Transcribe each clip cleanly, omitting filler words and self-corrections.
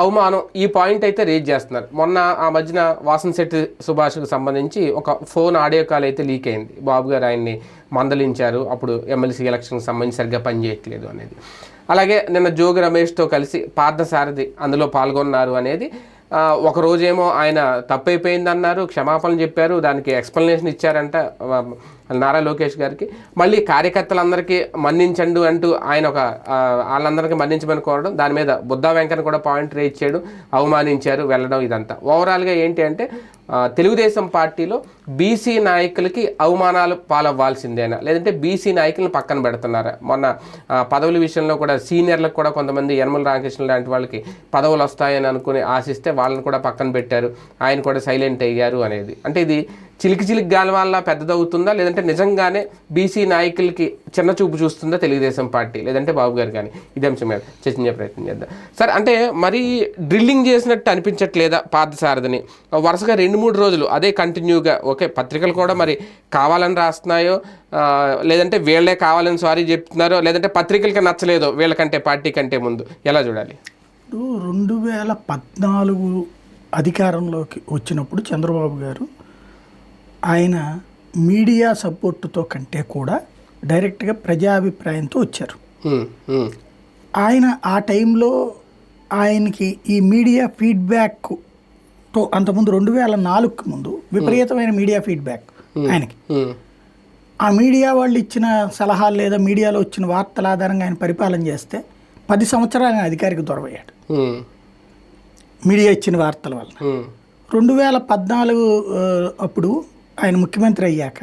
అవమానం ఈ పాయింట్ అయితే రేజ్ చేస్తున్నారు. మొన్న ఆ మధ్యన వాసంశెట్టి సుభాష్కు సంబంధించి ఒక ఫోన్ ఆడియో కాల్ అయితే లీక్ అయింది. బాబు గారు ఆయన్ని మందలించారు, అప్పుడు ఎమ్మెల్సీ ఎలక్షన్కి సంబంధించి సరిగ్గా పనిచేయట్లేదు అనేది. అలాగే నిన్న జోగి రమేష్తో కలిసి పార్థసారథి అందులో పాల్గొన్నారు అనేది. ఒక రోజేమో ఆయన తప్పైపోయిందన్నారు, క్షమాపణలు చెప్పారు, దానికి ఎక్స్ప్లెనేషన్ ఇచ్చారంట నారా లోకేష్ గారికి. మళ్ళీ కార్యకర్తలందరికీ మన్నించండు అంటూ ఆయన వాళ్ళందరికీ మన్నించమని కోరడం, దాని మీద బుద్ధా వెంకన్న కూడా పాయింట్ రేజ్ చేయడం, అవమానించారు, వెళ్ళడం, ఇదంతా ఓవరాల్గా ఏంటి అంటే తెలుగుదేశం పార్టీలో బీసీ నాయకులకి అవమానాలు పాలవ్వాల్సిందేనా, లేదంటే బీసీ నాయకులను పక్కన పెడుతున్నారా? మొన్న పదవుల విషయంలో కూడా సీనియర్లకు కూడా కొంతమంది యనమల రామకృష్ణ లాంటి వాళ్ళకి పదవులు వస్తాయని అనుకుని ఆశిస్తే వాళ్ళని కూడా పక్కన పెట్టారు, ఆయన కూడా సైలెంట్ అయ్యారు అనేది. అంటే ఇది చిలికి గాలి వల్ల పెద్దదవుతుందా, లేదంటే నిజంగానే బీసీ నాయకులకి చిన్న చూపు చూస్తుందా తెలుగుదేశం పార్టీ, లేదంటే బాబు గారు కానీ? ఇదే అంశం మీద చర్చించే ప్రయత్నం చేద్దాం సార్. అంటే మరీ డ్రిల్లింగ్ చేసినట్టు అనిపించట్లేదా పార్థసారథిని? వరుసగా 2-3 రోజులు అదే కంటిన్యూగా, ఓకే పత్రికలు కూడా మరి కావాలని రాస్తున్నాయో, లేదంటే వీళ్ళే కావాలని సారీ చెప్తున్నారో, లేదంటే పత్రికలకి నచ్చలేదో వీళ్ళకంటే పార్టీ కంటే ముందు, ఎలా చూడాలి? 2014 అధికారంలోకి వచ్చినప్పుడు చంద్రబాబు గారు ఆయన మీడియా సపోర్టుతో కంటే కూడా డైరెక్ట్గా ప్రజాభిప్రాయంతో వచ్చారు. ఆయన ఆ టైంలో ఆయనకి ఈ మీడియా ఫీడ్బ్యాక్తో అంతకుముందు 2004కి ముందు విపరీతమైన మీడియా ఫీడ్బ్యాక్ ఆయనకి. ఆ మీడియా వాళ్ళు ఇచ్చిన సలహాలు లేదా మీడియాలో వచ్చిన వార్తల ఆధారంగా ఆయన పరిపాలన చేస్తే 10 సంవత్సరాలు ఆయన అధికారికి దొరవయ్యాడు మీడియా ఇచ్చిన వార్తల వల్ల. 2014 అప్పుడు ఆయన ముఖ్యమంత్రి అయ్యాక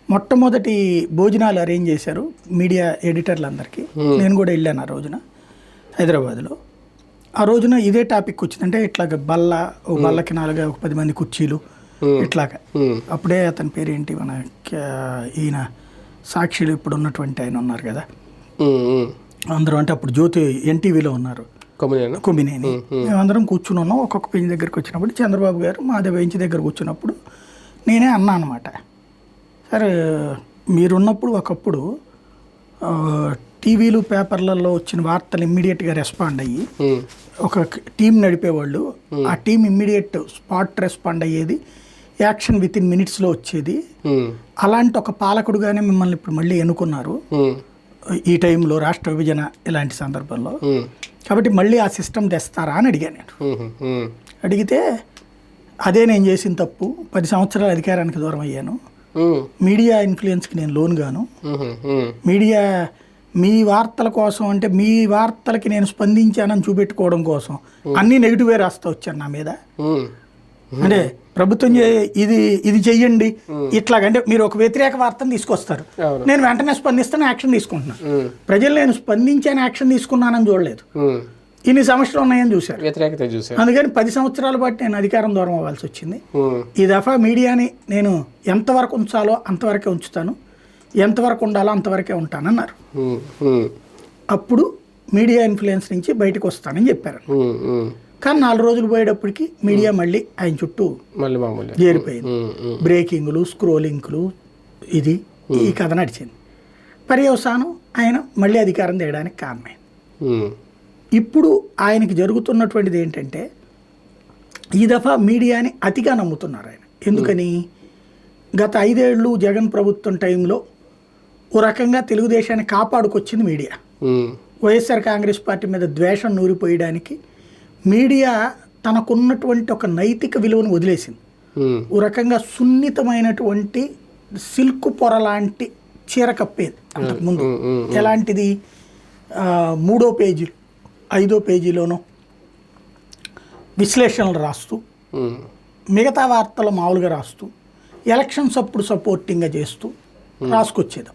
మొట్టమొదటి భోజనాలు అరేంజ్ చేశారు మీడియా ఎడిటర్లందరికీ. నేను కూడా వెళ్ళాను ఆ రోజున హైదరాబాద్లో. ఆ రోజున ఇదే టాపిక్ వచ్చింది, అంటే ఇట్లాగ బల్లకి 10 మంది కుర్చీలు ఇట్లాగా. అప్పుడే అతని పేరు ఏంటి, మన ఈయన సాక్షిలు ఇప్పుడు ఉన్నటువంటి ఆయన ఉన్నారు కదా అందరూ, అంటే అప్పుడు జ్యోతి ఎన్టీవీలో ఉన్నారు, కొమ్మినేని. మేమందరం కూర్చుని ఉన్నాం. ఒక్కొక్క బెంచ్ దగ్గరికి వచ్చినప్పుడు చంద్రబాబు గారు మాదే బెంచ్ దగ్గర కూర్చున్నప్పుడు నేనే అన్నా అనమాట, సరే మీరున్నప్పుడు ఒకప్పుడు టీవీలు పేపర్లలో వచ్చిన వార్తలు ఇమ్మీడియట్గా రెస్పాండ్ అయ్యి ఒక టీం నడిపేవాళ్ళు, ఆ టీం ఇమ్మీడియట్ స్పాట్ రెస్పాండ్ అయ్యేది, యాక్షన్ వితిన్ మినిట్స్లో వచ్చేది. అలాంటి ఒక పాలకుడుగానే మిమ్మల్ని ఇప్పుడు మళ్ళీ ఎన్నుకున్నారు ఈ టైంలో రాష్ట్ర విభజన ఇలాంటి సందర్భంలో, కాబట్టి మళ్ళీ ఆ సిస్టమ్ తెస్తారా అని అడిగాను నేను. అడిగితే అదే నేను చేసిన తప్పు, 10 సంవత్సరాల అధికారానికి దూరం అయ్యాను, మీడియా ఇన్ఫ్లుయెన్స్కి నేను లోన్ గాను, మీడియా మీ వార్తల కోసం, అంటే మీ వార్తలకి నేను స్పందించానని చూపెట్టుకోవడం కోసం అన్నీ నెగిటివే రాస్తా వచ్చాను నా మీద. అంటే ప్రభుత్వం ఇది చెయ్యండి ఇట్లాగంటే మీరు ఒక వ్యతిరేక వార్తను తీసుకొస్తారు, నేను వెంటనే స్పందిస్తాను, యాక్షన్ తీసుకుంటున్నాను. ప్రజలు నేను స్పందించాను యాక్షన్ తీసుకున్నానని చూడలేదు, ఇన్ని సమస్యలు ఉన్నాయని చూశారు. అందుకని 10 సంవత్సరాల పాటు నేను అధికారం దూరం అవ్వాల్సి వచ్చింది. ఈ దఫా మీడియాని నేను ఎంతవరకు ఉంచాలో అంతవరకే ఉంచుతాను, ఎంతవరకు ఉండాలో అంతవరకే ఉంటానన్నారు. అప్పుడు మీడియా ఇన్ఫ్లుయెన్స్ నుంచి బయటకు వస్తానని చెప్పారు. కానీ 4 రోజులు పోయేటప్పటికి మీడియా మళ్ళీ ఆయన చుట్టూ చేరిపోయింది. బ్రేకింగ్లు, స్క్రోలింగ్లు, ఈ కథ నడిచింది. పర్యవసానం ఆయన మళ్ళీ అధికారం తేయడానికి కారణమైంది. ఇప్పుడు ఆయనకి జరుగుతున్నటువంటిది ఏంటంటే ఈ దఫా మీడియాని అతిగా నమ్ముతున్నారు ఆయన. ఎందుకని? గత 5 ఏళ్ళు జగన్ ప్రభుత్వం టైంలో ఓ రకంగా తెలుగుదేశాన్ని కాపాడుకొచ్చింది మీడియా. వైఎస్ఆర్ కాంగ్రెస్ పార్టీ మీద ద్వేషం నూరిపోయడానికి మీడియా తనకున్నటువంటి ఒక నైతిక విలువను వదిలేసింది. ఓ రకంగా సున్నితమైనటువంటి సిల్క్ పొర లాంటి చీర కప్పేది అంతకుముందు. ఎలాంటిది? 3వ పేజీ 5వ పేజీలోనూ విశ్లేషణలు రాస్తూ, మిగతా వార్తలు మామూలుగా రాస్తూ, ఎలక్షన్స్ అప్పుడు సపోర్టింగ్గా చేస్తూ రాసుకొచ్చేది.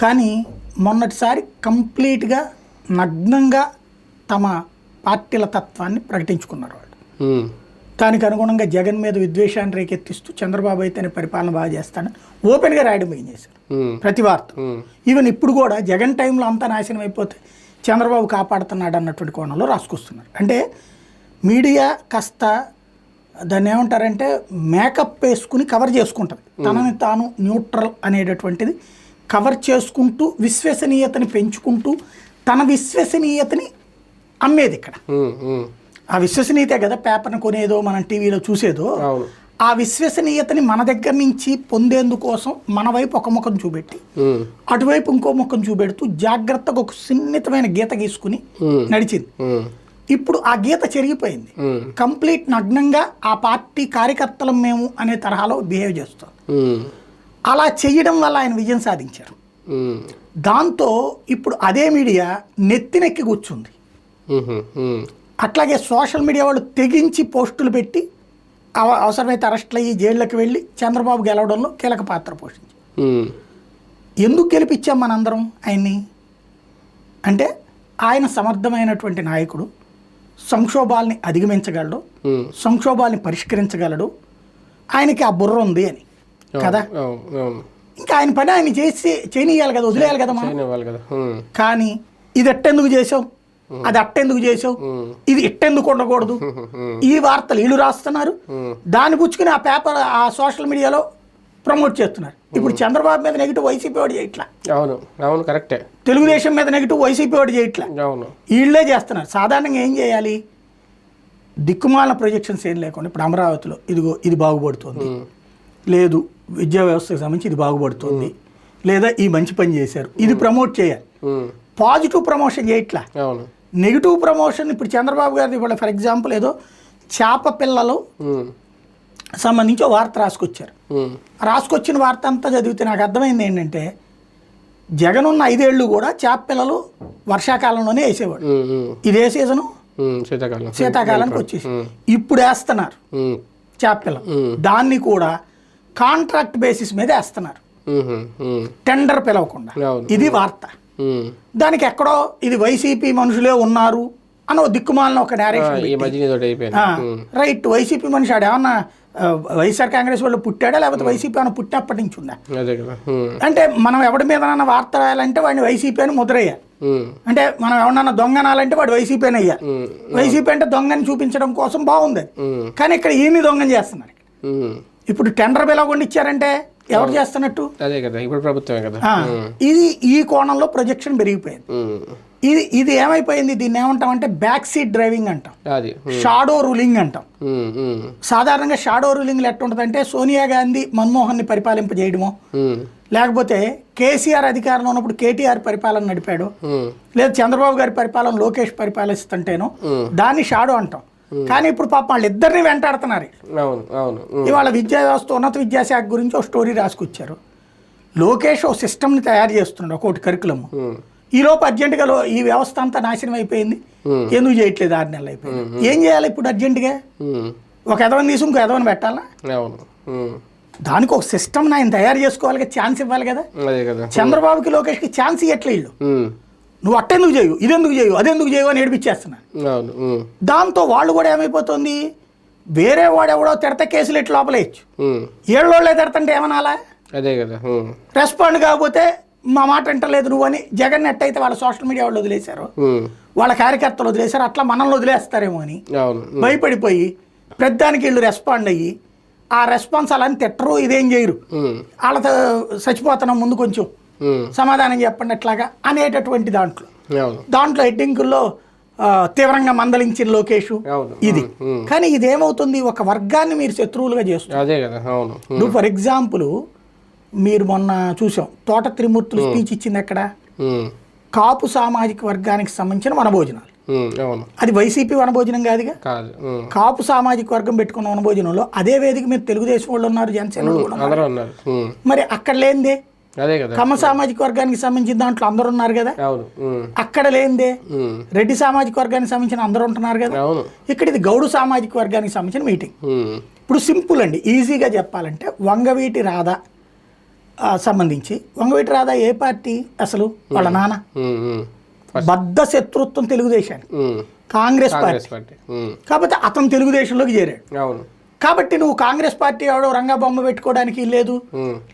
కానీ మొన్నటిసారి కంప్లీట్గా నగ్నంగా తమ పార్టీల తత్వాన్ని ప్రకటించుకున్నారు వాళ్ళు. దానికి అనుగుణంగా జగన్ మీద విద్వేషాన్ని రేకెత్తిస్తూ చంద్రబాబు అయితేనే పరిపాలన బాగా చేస్తానని ఓపెన్గా రాయడం ఏం చేశారు ప్రతి వార్త. ఈవెన్ ఇప్పుడు కూడా జగన్ టైంలో అంతా నాశనం అయిపోతే చంద్రబాబు కాపాడుతున్నాడు అన్నటువంటి కోణంలో రాసుకొస్తున్నారు. అంటే మీడియా కాస్త దాన్ని ఏమంటారంటే మేకప్ వేసుకుని కవర్ చేసుకుంటుంది, తనని తాను న్యూట్రల్ అనేటటువంటిది కవర్ చేసుకుంటూ విశ్వసనీయతని పెంచుకుంటూ తన విశ్వసనీయతని అమ్మేది ఇక్కడ. ఉమ్, ఉమ్. ఆ విశ్వసనీయతే కదా పేపర్ని కొనేదో మనం టీవీలో చూసేదో. అవును. ఆ విశ్వసనీయతని మన దగ్గర నుంచి పొందేందుకోసం మన వైపు ఒక ముఖం చూపెట్టి ఉమ్, అటువైపు ఇంకో ముఖం చూపెడుతూ జాగ్రత్తగా ఒక సున్నితమైన గీత గీసుకుని నడిచింది. ఉమ్, ఇప్పుడు ఆ గీత చెరిగిపోయింది. ఉమ్, కంప్లీట్ నగ్నంగా ఆ పార్టీ కార్యకర్తలం మేము అనే తరహాలో బిహేవ్ చేస్తాం. ఉమ్, అలా చేయడం వల్ల ఆయన విజయం సాధించారు. ఉమ్, దాంతో ఇప్పుడు అదే మీడియా నెత్తినెక్కి కూర్చుంది. ఉమ్, ఉమ్, అట్లాగే సోషల్ మీడియా వాళ్ళు తెగించి పోస్టులు పెట్టి అవసరమైతే అరెస్టులు అయ్యి జైళ్ళకి వెళ్ళి చంద్రబాబు గెలవడంలో కీలక పాత్ర పోషించారు. ఉమ్, ఎందుకు గెలిపించాం మనందరం ఆయన్ని అంటే ఆయన సమర్థమైనటువంటి నాయకుడు, సంక్షోభాల్ని అధిగమించగలడు, సంక్షోభాల్ని పరిష్కరించగలడు, ఆయనకి ఆ బుర్ర ఉంది అని కదా. ఇంకా ఆయన పని ఆయన చేయనియాలి కదా, వదిలేయాలి కదా మనం. కానీ ఇది ఎట్టెందుకు చేసావు, అది అట్టెందుకు చేసావు, ఇది ఇట్టెందుకు ఉండకూడదు, ఈ వార్తలు వీళ్ళు రాస్తున్నారు, దాన్ని పుచ్చుకుని ఆ పేపర్ ఆ సోషల్ మీడియాలో ప్రమోట్ చేస్తున్నారు. ఇప్పుడు చంద్రబాబు మీద నెగిటివ్ వైసీపీ వాడు చేయట్లా, అవును అవును కరెక్టే. తెలుగుదేశం మీద నెగిటివ్ వైసీపీ వాడు చేయట్లా, అవును వీళ్ళే చేస్తున్నారు. సాధారణంగా ఏం చేయాలి, దిక్కుమాలిన ప్రొజెక్షన్స్ ఏం లేకుండా ఇప్పుడు అమరావతిలో ఇదిగో ఇది బాగుపడుతుంది, లేదు విద్యా వ్యవస్థకు సంబంధించి ఇది బాగుపడుతుంది, లేదా ఈ మంచి పని చేశారు, ఇది ప్రమోట్ చేయాలి. పాజిటివ్ ప్రమోషన్ చేయట్లా, నెగిటివ్ ప్రమోషన్. ఇప్పుడు చంద్రబాబు గారిది ఇప్పుడు ఫర్ ఎగ్జాంపుల్ ఏదో చేప పిల్లలు సంబంధించి వార్త రాసుకొచ్చారు. రాసుకొచ్చిన వార్త అంతా చదివితే నాకు అర్థమైంది ఏంటంటే జగన్ ఉన్న 5 ఏళ్ళు కూడా చేప పిల్లలు వర్షాకాలంలోనే వేసేవాడు. ఇదే సీజను శీతాకాలానికి వచ్చేసి ఇప్పుడు వేస్తున్నారు చేప పిల్లలు. దాన్ని కూడా కాంట్రాక్ట్ బేసిస్ మీద వేస్తున్నారు, టెండర్ పిలవకుండా. ఇది వార్త. దానికి ఎక్కడో ఇది వైసీపీ మనుషులే ఉన్నారు అని ఒక దిక్కుమాలిన ఒక నేరేషన్. రైట్, వైసీపీ మనిషి ఆడు ఏమన్నా వైఎస్ఆర్ కాంగ్రెస్ వాళ్ళు పుట్టాడా, లేకపోతే వైసీపీ ఏమైనా పుట్టినప్పటి నుంచి ఉందా? అంటే మనం ఎవరి మీద వార్త రాయాలంటే వాడిని వైసీపీ అని ముద్రయ్యాలి. అంటే మనం ఎవరన్నా దొంగనాలంటే వాడు వైసీపీ అని అయ్యాలి. వైసీపీ అంటే దొంగని చూపించడం కోసం బాగుంది. కానీ ఇక్కడ ఈయన్ని దొంగని చేస్తున్నారు. ఇప్పుడు టెండర్ పిలవకుండా ఇచ్చారంటే ఎవరు చేస్తున్నట్టు? అదే కదా, ఇప్పుడు ప్రభుత్వమే కదా. ఇది ఈ కోణంలో ప్రొజెక్షన్ పెరిగిపోయింది. ఇది ఏమైపోయింది, దీన్ని ఏమంటామంటే బ్యాక్ సీట్ డ్రైవింగ్ అంటాం, షాడో రూలింగ్ అంటాం. సాధారణంగా షాడో రూలింగ్ ఎట్లా ఉంటుందంటే సోనియా గాంధీ మన్మోహన్ని పరిపాలింపజేయడమో, లేకపోతే కేసీఆర్ అధికారంలో ఉన్నప్పుడు కేటీఆర్ పరిపాలన నడిపాడు, లేదా చంద్రబాబు గారి పరిపాలన లోకేష్ పరిపాలిస్తుంటేనో దాన్ని షాడో అంటాం. కానీ ఇప్పుడు పాపం వాళ్ళిద్దరిని వెంటాడుతున్నారు. ఇవాళ విద్యా వ్యవస్థ ఉన్నత విద్యాశాఖ గురించి ఒక స్టోరీ రాసుకొచ్చారు. లోకేష్ ఒక సిస్టమ్ని తయారు చేస్తున్నాడు, ఒకటి కరికులము. ఈలోపు అర్జెంటుగా ఈ వ్యవస్థ అంతా నాశనం అయిపోయింది, ఎందుకు చేయట్లేదు, 6 నెలలు అయిపోయింది. ఏం చేయాలి ఇప్పుడు అర్జెంటుగా? ఒక ఎదవని తీసి ఇంకో ఎదవని పెట్టాలా? దానికి ఒక సిస్టమ్ ఆయన తయారు చేసుకోవాలి, ఛాన్స్ ఇవ్వాలి కదా. చంద్రబాబుకి లోకేష్కి ఛాన్స్ ఇవ్వట్లే. వీళ్ళు నువ్వు అట్టెందుకు చేయవు, ఇదెందుకు చేయవు, అదెందుకు చేయవు అని ఏడిపించేస్తున్నారు. దాంతో వాళ్ళు కూడా ఏమైపోతుంది, వేరే వాడు ఎవడో తిడత కేసులు ఎట్లా లోపలేయచ్చు, ఏళ్ళోళ్ళే తిడతంటే ఏమనాలా? అదే కదా. రెస్పాండ్ కాకపోతే మా మాట వింటలేదు నువ్వు అని జగన్ ఎట్టయితే వాళ్ళ సోషల్ మీడియా వాళ్ళు వదిలేశారు, వాళ్ళ కార్యకర్తలు వదిలేశారు, అట్లా మనల్ని వదిలేస్తారేమో అని భయపడిపోయి ప్రతిదానికి వీళ్ళు రెస్పాండ్ అయ్యి ఆ రెస్పాన్స్ అలా అని తిట్టరు, ఇదేం చేయరు, వాళ్ళతో చచ్చిపోతున్నాం ముందు కొంచెం సమాధానం చెప్పండి ఎట్లాగా అనేటటువంటి దాంట్లో హెడ్డింగుల్లో తీవ్రంగా మందలించిన లోకేష్ ఇది. కానీ ఇదేమవుతుంది, ఒక వర్గాన్ని మీరు శత్రువులుగా చేస్తున్నారు. నువ్వు ఫర్ ఎగ్జాంపుల్ మీరు మొన్న చూసాం తోట త్రిమూర్తులు స్పీచ్ ఇచ్చింది ఎక్కడ, కాపు సామాజిక వర్గానికి సంబంధించిన వనభోజనాలు. అది వైసీపీ వనభోజనం కాదుగా, కాపు సామాజిక వర్గం పెట్టుకున్న వనభోజనంలో అదే వేదిక మీద తెలుగుదేశం వాళ్ళు ఉన్నారు, జనసేన ఉన్నారు. మరి అక్కడ లేనిదే కమ్మ సామాజిక వర్గానికి సంబంధించిన దాంట్లో అందరు ఉన్నారు కదా, అక్కడ లేనిదే రెడ్డి సామాజిక వర్గానికి సంబంధించిన అందరూ ఉంటున్నారు కదా. ఇక్కడ ఇది గౌడు సామాజిక వర్గానికి సంబంధించిన మీటింగ్. ఇప్పుడు సింపుల్ అండి, ఈజీగా చెప్పాలంటే వంగవీటి రాధ సంబంధించి, వంగవీటి రాధ ఏ పార్టీ అసలు, వాళ్ళ నాన్న బద్ధ శత్రుత్వం తెలుగుదేశానికి, కాంగ్రెస్ పార్టీ. కాబట్టి అతను తెలుగుదేశంలోకి చేరాడు. కాబట్టి నువ్వు కాంగ్రెస్ పార్టీ ఎవడో రంగబొమ్మ పెట్టుకోవడానికి వీల్లేదు,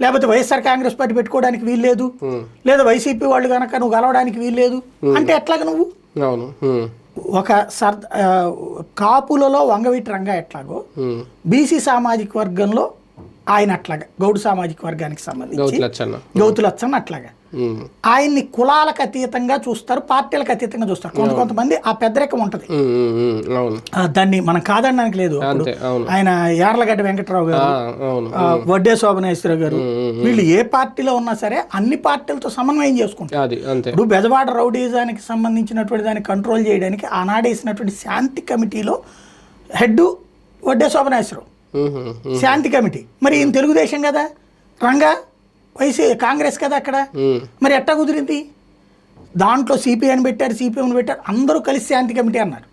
లేకపోతే వైఎస్ఆర్ కాంగ్రెస్ పార్టీ పెట్టుకోవడానికి వీల్లేదు, లేదా వైసీపీ వాళ్ళు కనుక నువ్వు గెలవడానికి వీల్లేదు అంటే ఎట్లాగ నువ్వు ఒక కాపులలో వంగవీటి రంగా ఎట్లాగో బీసీ సామాజిక వర్గంలో ఆయన అట్లాగా గౌడు సామాజిక వర్గానికి సంబంధించి గౌతు లచ్చన్న అట్లాగా ఆయన్ని కులాలకు అతీతంగా చూస్తారు, పార్టీలకు అతీతంగా చూస్తారు. కొంతమంది ఆ పెద్దరికం ఉంటది, దాన్ని మనం కాదనడానికి లేదు. ఆయన యార్లగడ్డ వెంకటరావు గారు, వడ్డే శోభనేశ్వరరావు గారు, వీళ్ళు ఏ పార్టీలో ఉన్నా సరే అన్ని పార్టీలతో సమన్వయం చేసుకుంటారు. ఇప్పుడు బెజవాడ రౌడీజానికి సంబంధించినటువంటి దాన్ని కంట్రోల్ చేయడానికి ఆనాడేసినటువంటి శాంతి కమిటీలో హెడ్ వడ్డే శోభనేశ్వరరావు, శాంతి కమిటీ. మరి ఈయన తెలుగుదేశం కదా, రంగా కాంగ్రెస్ కదా అక్కడ, మరి ఎట్టా కుదిరింది? దాంట్లో సిపిఐని పెట్టారు, సిపిఎంని పెట్టారు, అందరూ కలిసి శాంతి కమిటీ అన్నారు.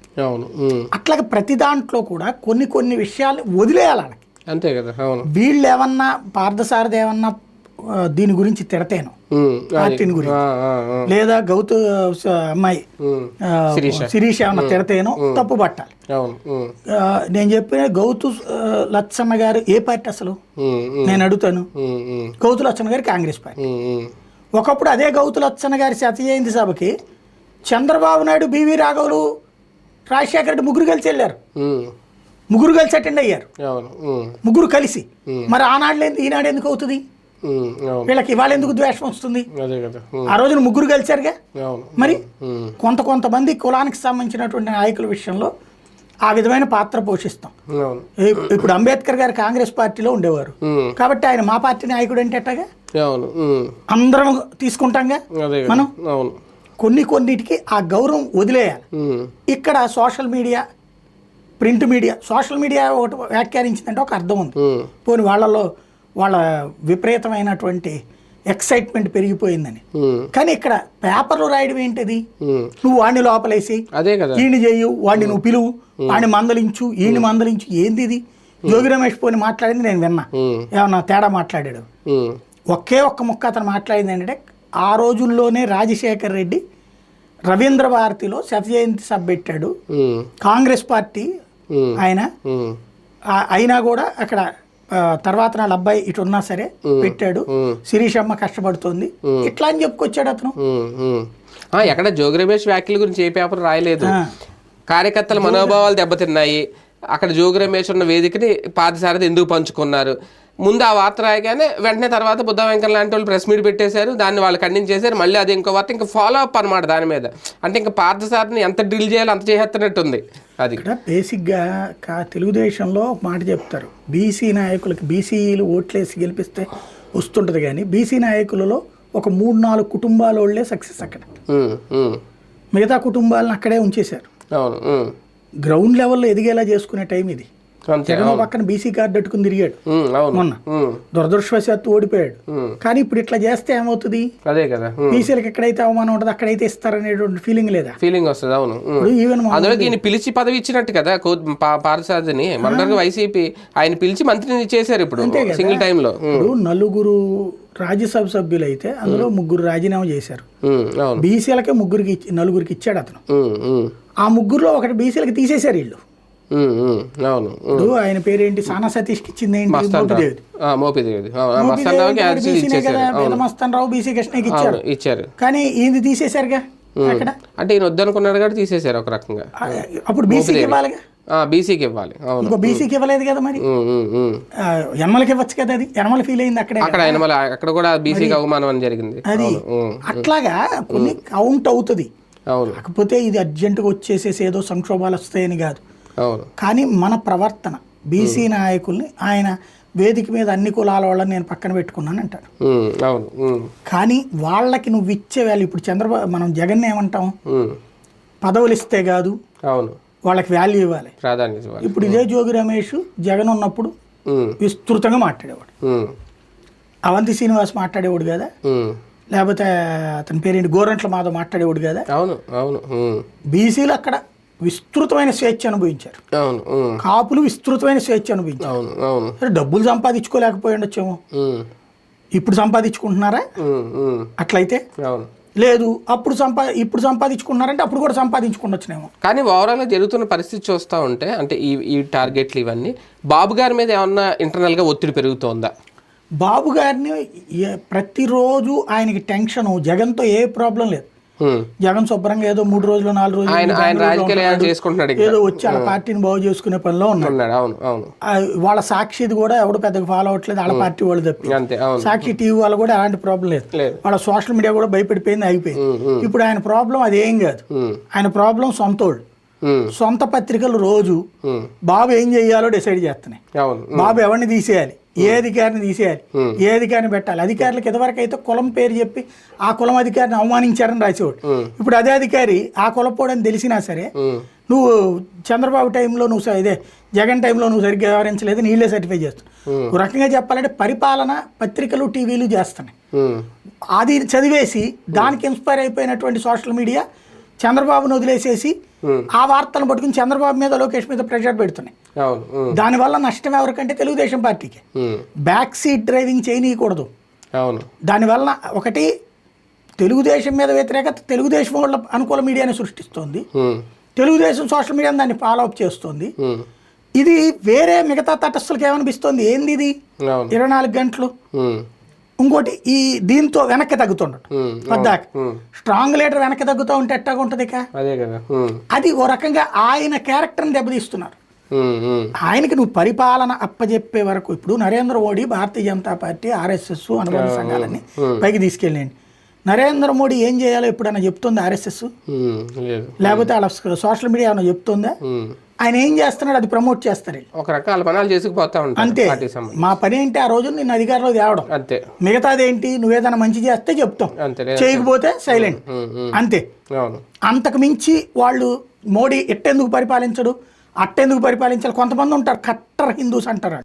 అట్లాగే ప్రతి దాంట్లో కూడా కొన్ని విషయాలు వదిలేయాలి వాళ్ళకి, అంతే కదా. వీళ్ళు ఏమన్నా పార్థసారథి ఏమన్నా దీని గురించి తిడతాను, పార్టీని గురించి, లేదా అమ్మాయి శిరీష ఏమన్నా తిడతాను, తప్పు పట్టాలి. నేను చెప్పిన గౌతు లచ్చన్న గారు ఏ పార్టీ అసలు నేను అడుగుతాను? గౌతు లచ్చన్న గారు కాంగ్రెస్ పార్టీ. ఒకప్పుడు అదే గౌతు లచ్చన్న గారి శత జయంతి సభకి చంద్రబాబు నాయుడు, బివి రాఘవులు, రాజశేఖర రెడ్డి ముగ్గురు కలిసి వెళ్ళారు, ముగ్గురు కలిసి అటెండ్ అయ్యారు, ముగ్గురు కలిసి. మరి ఆనాడు ఈనాడు ఎందుకు అవుతుంది? వీళ్ళకి ఇవాళ ఎందుకు ద్వేషం వస్తుంది? ఆ రోజున ముగ్గురు కలిసారుగా. మరి కొంతమంది కులానికి సంబంధించినటువంటి నాయకుల విషయంలో ఆ విధమైన పాత్ర పోషిస్తాం. ఇప్పుడు అంబేద్కర్ గారు కాంగ్రెస్ పార్టీలో ఉండేవారు కాబట్టి ఆయన మా పార్టీ నాయకుడు అంటే ఎట్టగా అందరం తీసుకుంటాంగా మనం. కొన్నిటికి ఆ గౌరవం వదిలేయాలి. ఇక్కడ social media, print media, social media ఒకటి వ్యాఖ్యానించిందంటే ఒక అర్థం ఉంది. పోనీ వాళ్ళ విపరీతమైనటువంటి ఎక్సైట్మెంట్ పెరిగిపోయిందని. కానీ ఇక్కడ పేపర్లు రాయడం ఏంటిది? నువ్వు వాడిని లోపలేసి ఈయన చెయ్యు, వాడిని నువ్వు పిలువు, వాడిని మందలించు, ఈయన మందలించు, ఏంది ఇది? జోగి రమేష్ పోని మాట్లాడింది నేను విన్నా, ఏమన్నా తేడా మాట్లాడాడు. ఒక్క ముక్క అతను మాట్లాడింది ఏంటంటే, ఆ రోజుల్లోనే రాజశేఖర్ రెడ్డి రవీంద్ర భారతిలో శత జయంతి సభ పెట్టాడు, కాంగ్రెస్ పార్టీ ఆయన అయినా కూడా అక్కడ తర్వాత వాళ్ళ అబ్బాయి ఇటు ఉన్నా సరే పెట్టాడు, శిరీషమ్మ కష్టపడుతుంది, ఇట్లా అని చెప్పుకొచ్చాడు అతను. ఎక్కడ జోగి రమేష్ వ్యాఖ్యల గురించి ఏ పేపర్ రాయలేదు. కార్యకర్తల మనోభావాలు దెబ్బతిన్నాయి, అక్కడ జోగి రమేష్ ఉన్న వేదికని పార్థసారథి ఎందుకు పంచుకున్నారు, ముందు ఆ వార్త రాయగానే వెంటనే తర్వాత బుద్ధ వెంకన్న లాంటి వాళ్ళు ప్రెస్ మీట్ పెట్టేశారు, దాన్ని వాళ్ళు ఖండించేశారు, మళ్ళీ అది ఇంకో వార్త ఇంకా ఫాలో అప్ అనమాట దాని మీద. అంటే ఇంకా పార్థసారథిని ఎంత డ్రిల్ చేయాలో అంత చేసేస్తున్నట్టుంది. అది ఇక్కడ బేసిక్గా తెలుగుదేశంలో మాట చెప్తారు, బీసీ నాయకులకి బీసీలు ఓట్లేసి గెలిపిస్తే వస్తుంటుంది, కానీ బీసీ నాయకులలో ఒక 3-4 కుటుంబాల వాళ్ళే సక్సెస్ అక్కడ, మిగతా కుటుంబాలను అక్కడే ఉంచేశారు. గ్రౌండ్ లెవెల్లో ఎదిగేలా చేసుకునే టైం ఇది. జగన్ పక్కన బీసీ కార్డు అట్టుకుని తిరిగాడు మొన్న, దురదృష్టవశాత్తు ఓడిపోయాడు. కానీ ఇప్పుడు ఇట్లా చేస్తే ఏమవుతుంది? అదే కదా, బీసీలకు ఎక్కడైతే అవమానం ఉంటుంది అక్కడైతే ఇస్తారనేటువంటి ఫీలింగ్ లేదా? ఫీలింగ్ వస్తుంది. అవును, ఈవెన్ అందులో ఈయన పిలిచి పదవి ఇచ్చినట్టు కదా పార్థసారథిని, మొన్న వైసీపీ ఆయన పిలిచి మంత్రిని చేశారు ఇప్పుడు సింగిల్ టైమ్ లో. ఇప్పుడు 4 రాజ్యసభ సభ్యులు అయితే అందులో 3 రాజీనామా చేశారు, బీసీలకే 4 ఇచ్చాడు అతను. ఆ 3లో ఒకటి బీసీలకి తీసేశారు వీళ్ళు. ఇప్పుడు ఆయన పేరేంటి, సానా సతీష్కి ఇచ్చింది ఏంటి, మోపిదేవి రావు బీసీ కృష్ణకి ఇచ్చారు, కానీ ఈయన తీసేశారుగా అక్కడ. అంటే ఈయన వద్దనుకున్నాడు కాబట్టి తీసేశారు ఒక రకంగా. అప్పుడు బీసీకి ఇవ్వాలిగా, బీసీకి ఇవ్వాలి. ఇంకో బీసీకి ఇవ్వలేదు కదా, మరి యనమలకి ఇవ్వచ్చు కదా. అది యనమల ఫీల్ అయింది అక్కడ కూడా బీసీకి అవమానం అని జరిగింది. అది అట్లాగా కొన్ని కౌంట్ అవుతుంది. కాకపోతే ఇది అర్జెంటుగా వచ్చేసేసి ఏదో సంక్షోభాలు వస్తాయని కాదు, కానీ మన ప్రవర్తన బీసీ నాయకుల్ని ఆయన వేదిక మీద అన్ని కులాల వాళ్ళని నేను పక్కన పెట్టుకున్నాను అంటాడు. కానీ వాళ్ళకి నువ్వు ఇచ్చే వాల్యూ, ఇప్పుడు మనం జగన్ ఏమంటాం, పదవులు ఇస్తే కాదు వాళ్ళకి వాల్యూ ఇవ్వాలి. ఇప్పుడు ఇదే జోగి రమేష్ జగన్ ఉన్నప్పుడు విస్తృతంగా మాట్లాడేవాడు, అవంతి శ్రీనివాస్ మాట్లాడేవాడు కదా, లేకపోతే అతని పేరేంటి గోరంట్ల మాధవ్ మాట్లాడేవాడు కదా. బీసీలు అక్కడ విస్తృతమైన స్వేచ్ఛ అనుభవించారు, కాపులు విస్తృతమైన స్వేచ్ఛ అనుభవించారు. డబ్బులు సంపాదించుకోలేకపోయి ఉండొచ్చేమో, ఇప్పుడు సంపాదించుకుంటున్నారా? అట్లయితే లేదు, ఇప్పుడు సంపాదించుకున్నారంటే అప్పుడు కూడా సంపాదించుకుండొచ్చునేమో. కానీ ఓవరాల్గా జరుగుతున్న పరిస్థితి చూస్తూ ఉంటే, అంటే ఈ టార్గెట్లు ఇవన్నీ బాబు గారి మీద ఏమన్నా ఇంటర్నల్గా ఒత్తిడి పెరుగుతోందా? బాబు గారిని ప్రతిరోజు ఆయనకి టెన్షను, జగన్తో ఏ ప్రాబ్లం లేదు, జగన్ శుభ్రంగా ఏదో 3 రోజులు 4 రోజులు ఆయన బెంగళూరులో రాజకీయాలు ఉంటున్నాడు. చేసుకుంటున్నాడు ఇంకా. ఏదో వచ్చి వాళ్ళ పార్టీని బాగు చేసుకునే పనిలో ఉన్నాడు. అవును అవును వాళ్ళ సాక్షిది కూడా ఎవడు పెద్దగా ఫాలో అవ్వట్లేదు, వాళ్ళ పార్టీ వాళ్ళు తప్పి. అంతే. అవును. సాక్షి టీవీ వాళ్ళు కూడా అలాంటి ప్రాబ్లం లేదు. వాళ్ళ సోషల్ మీడియా కూడా భయపడిపోయింది, అయిపోయింది. ఇప్పుడు ఆయన ప్రాబ్లం అదేం కాదు. ఆయన ప్రాబ్లం సొంతోళ్ళు, సొంత పత్రికలు రోజు బాబు ఏం చెయ్యాలో డిసైడ్ చేస్తున్నాయి. బాబు ఎవరిని తీసేయాలి, ఏ అధికారిని తీసేయాలి, ఏ అధికారిని పెట్టాలి. అధికారులకు ఇదివరకు అయితే కులం పేరు చెప్పి ఆ కులం అధికారిని అవమానించారని రాసేవాడు. ఇప్పుడు అదే అధికారి ఆ కులపోడని తెలిసినా సరే, నువ్వు చంద్రబాబు టైంలో నువ్వు ఇదే జగన్ టైంలో నువ్వు సరిగ్గా వ్యవహరించలేదు, నీళ్ళే సర్టిఫై చేస్తున్నావు. ఒక రకంగా చెప్పాలంటే పరిపాలన పత్రికలు టీవీలు చేస్తున్నాయి. అది చదివేసి దానికి ఇన్స్పైర్ అయిపోయినటువంటి సోషల్ మీడియా చంద్రబాబును వదిలేసేసి ఆ వార్తలను పట్టుకుని చంద్రబాబు మీద లోకేష్ మీద ప్రెషర్ పెడుతున్నాయి. దానివల్ల నష్టం ఎవరికంటే తెలుగుదేశం పార్టీకి. బ్యాక్ సీట్ డ్రైవింగ్ చేయనీయకూడదు. దానివల్ల ఒకటి తెలుగుదేశం మీద వ్యతిరేకత తెలుగుదేశం వాళ్ళ అనుకూల మీడియాని సృష్టిస్తోంది, తెలుగుదేశం సోషల్ మీడియాని దాన్ని ఫాలో అప్ చేస్తుంది. ఇది వేరే మిగతా తటస్థులకు ఏమనిపిస్తుంది, ఏంది ఇది 24 గంటలు. ఇంకోటి ఈ దీంతో వెనక్కి తగ్గుతుండడు పద్దాక. స్ట్రాంగ్ లీడర్ వెనక్కి తగ్గుతూ ఉంటే ఎట్టాగా ఉంటుంది. అది ఓ రకంగా ఆయన క్యారెక్టర్ని దెబ్బతీస్తున్నారు. ఆయనకి నువ్వు పరిపాలన అప్పజెప్పే వరకు, ఇప్పుడు నరేంద్ర మోడీ భారతీయ జనతా పార్టీ ఆర్ఎస్ఎస్ అనుబంధ సంఘాలన్నీ పైకి తీసుకెళ్ళండి. నరేంద్ర మోడీ ఏం చేయాలో ఎప్పుడైనా చెప్తుంది ఆర్ఎస్ఎస్? లేకపోతే వాళ్ళ సోషల్ మీడియా ఏమైనా చెప్తుందా? ఆయన ఏం చేస్తున్నాడు అది ప్రమోట్ చేస్తారు. ఒక రకాల పనాలు చేసుకుపోతా ఉంటారు అంతే. మా పని ఏంటి ఆ రోజు నిన్ను అధికారంలో తేవడం, అంతే. మిగతాది ఏంటి, నువ్వేదైనా మంచి చేస్తే చెప్తాం, చేయకపోతే సైలెంట్, అంతే. అంతకు మించి వాళ్ళు మోడీ ఎట్టెందుకు పరిపాలించడు, అట్టెందుకు పరిపాలించాలి. కొంతమంది ఉంటారు కట్టర్ హిందూస్ అంటారు.